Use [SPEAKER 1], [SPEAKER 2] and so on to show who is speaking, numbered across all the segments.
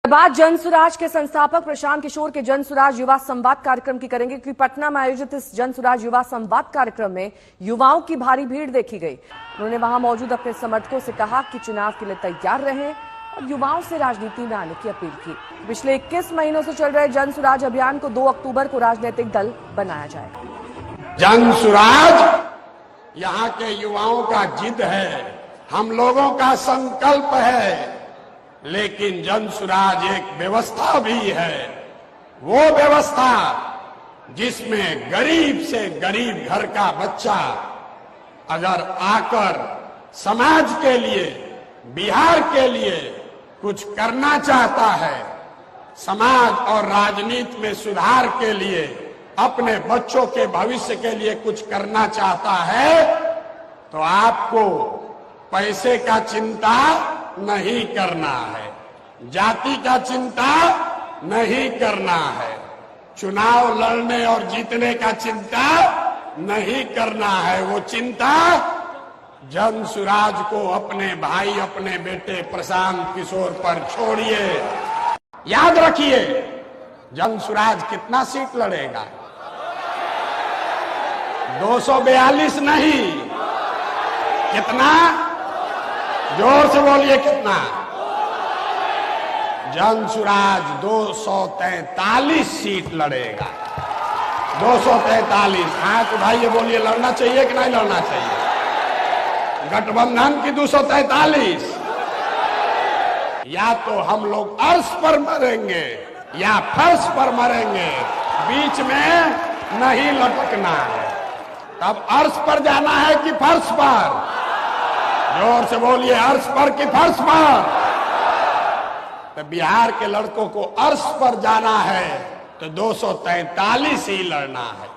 [SPEAKER 1] बात जन सुराज के संस्थापक प्रशांत किशोर के जन सुराज युवा संवाद कार्यक्रम की करेंगे, क्योंकि पटना में आयोजित इस जन सुराज युवा संवाद कार्यक्रम में युवाओं की भारी भीड़ देखी गई। उन्होंने वहां मौजूद अपने समर्थकों से कहा कि चुनाव के लिए तैयार रहें और युवाओं से राजनीति में आने की अपील की। पिछले 21 महीनों से चल रहे जन सुराज अभियान को 2 अक्टूबर को राजनीतिक दल बनाया जाएगा।
[SPEAKER 2] जन सुराज यहाँ के युवाओं का जिद है, हम लोगों का संकल्प है, लेकिन जन सुराज एक व्यवस्था भी है। वो व्यवस्था जिसमें गरीब से गरीब घर का बच्चा अगर आकर समाज के लिए, बिहार के लिए कुछ करना चाहता है, समाज और राजनीति में सुधार के लिए, अपने बच्चों के भविष्य के लिए कुछ करना चाहता है, तो आपको पैसे का चिंता नहीं करना है, जाति का चिंता नहीं करना है, चुनाव लड़ने और जीतने का चिंता नहीं करना है। वो चिंता जन सुराज को अपने भाई, अपने बेटे प्रशांत किशोर पर छोड़िए। याद रखिए, जन सुराज कितना सीट लड़ेगा? 242 नहीं, कितना? जोर से बोलिए, कितना? जन सुराज 243 सीट लड़ेगा। 243। हाथ उठाइए, बोलिए, लड़ना चाहिए कि नहीं लड़ना चाहिए? गठबंधन की 243। या तो हम लोग अर्श पर मरेंगे या फर्श पर मरेंगे, बीच में नहीं लटकना है। तब अर्श पर जाना है कि फर्श पर? जोर से बोलिए, अर्श पर कि फर्श पर? तो बिहार के लड़कों को अर्श पर जाना है तो 243 ही लड़ना है।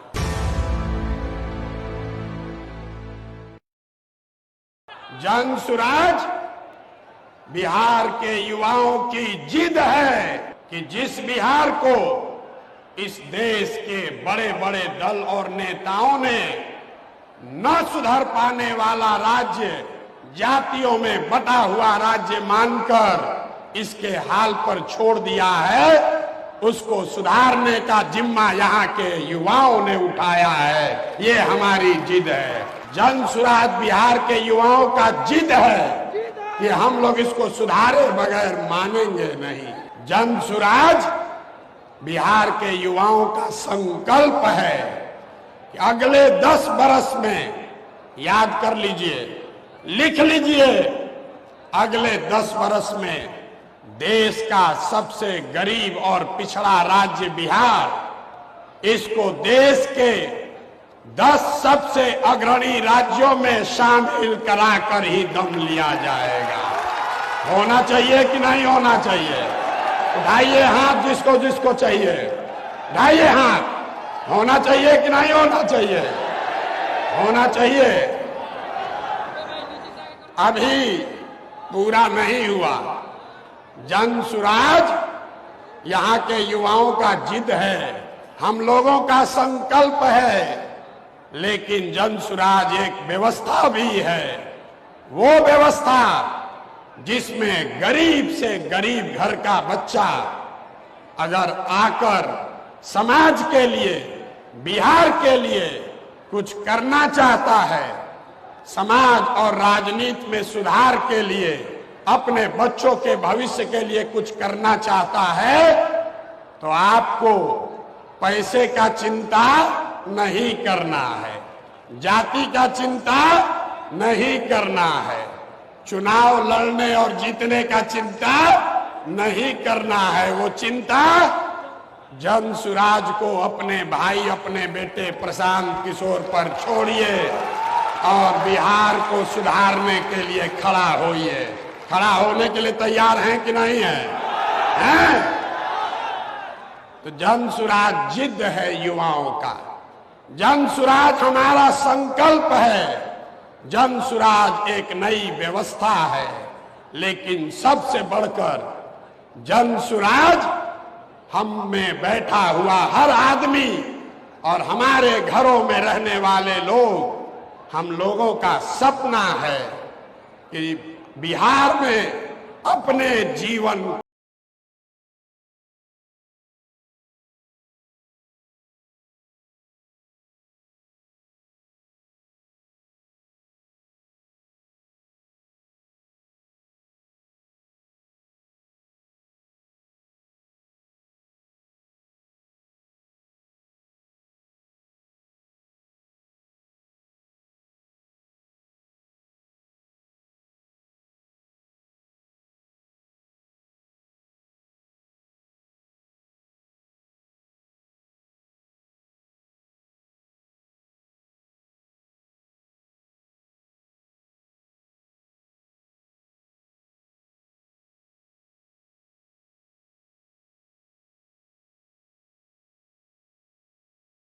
[SPEAKER 2] जन सुराज बिहार के युवाओं की जिद है कि जिस बिहार को इस देश के बड़े बड़े दल और नेताओं ने न सुधर पाने वाला राज्य, जातियों में बटा हुआ राज्य मानकर इसके हाल पर छोड़ दिया है, उसको सुधारने का जिम्मा यहाँ के युवाओं ने उठाया है। ये हमारी जिद है। जन सुराज बिहार के युवाओं का जिद है कि हम लोग इसको सुधारे बगैर मानेंगे नहीं। जन सुराज बिहार के युवाओं का संकल्प है कि अगले 10 बरस में, याद कर लीजिए, लिख लीजिए, अगले 10 बरस में देश का सबसे गरीब और पिछड़ा राज्य बिहार, इसको देश के 10 सबसे अग्रणी राज्यों में शामिल कराकर ही दम लिया जाएगा। होना चाहिए कि नहीं होना चाहिए? उठाइए हाथ जिसको जिसको चाहिए, उठाइए हाथ। होना चाहिए कि नहीं होना चाहिए? होना चाहिए। अभी पूरा नहीं हुआ। जन सुराज यहाँ के युवाओं का जिद है, हम लोगों का संकल्प है, लेकिन जन सुराज एक व्यवस्था भी है। वो व्यवस्था जिसमें गरीब से गरीब घर का बच्चा अगर आकर समाज के लिए, बिहार के लिए कुछ करना चाहता है, समाज और राजनीति में सुधार के लिए, अपने बच्चों के भविष्य के लिए कुछ करना चाहता है, तो आपको पैसे का चिंता नहीं करना है, जाति का चिंता नहीं करना है, चुनाव लड़ने और जीतने का चिंता नहीं करना है। वो चिंता जन सुराज को अपने भाई, अपने बेटे प्रशांत किशोर पर छोड़िए और बिहार को सुधारने के लिए खड़ा होइए। खड़ा होने के लिए तैयार हैं कि नहीं हैं? तो जन सुराज जिद है युवाओं का, जन सुराज हमारा संकल्प है। जन सुराज एक नई व्यवस्था है, लेकिन सबसे बढ़कर जन सुराज हम में बैठा हुआ हर आदमी और हमारे घरों में रहने वाले लोग, हम लोगों का सपना है कि बिहार में अपने जीवन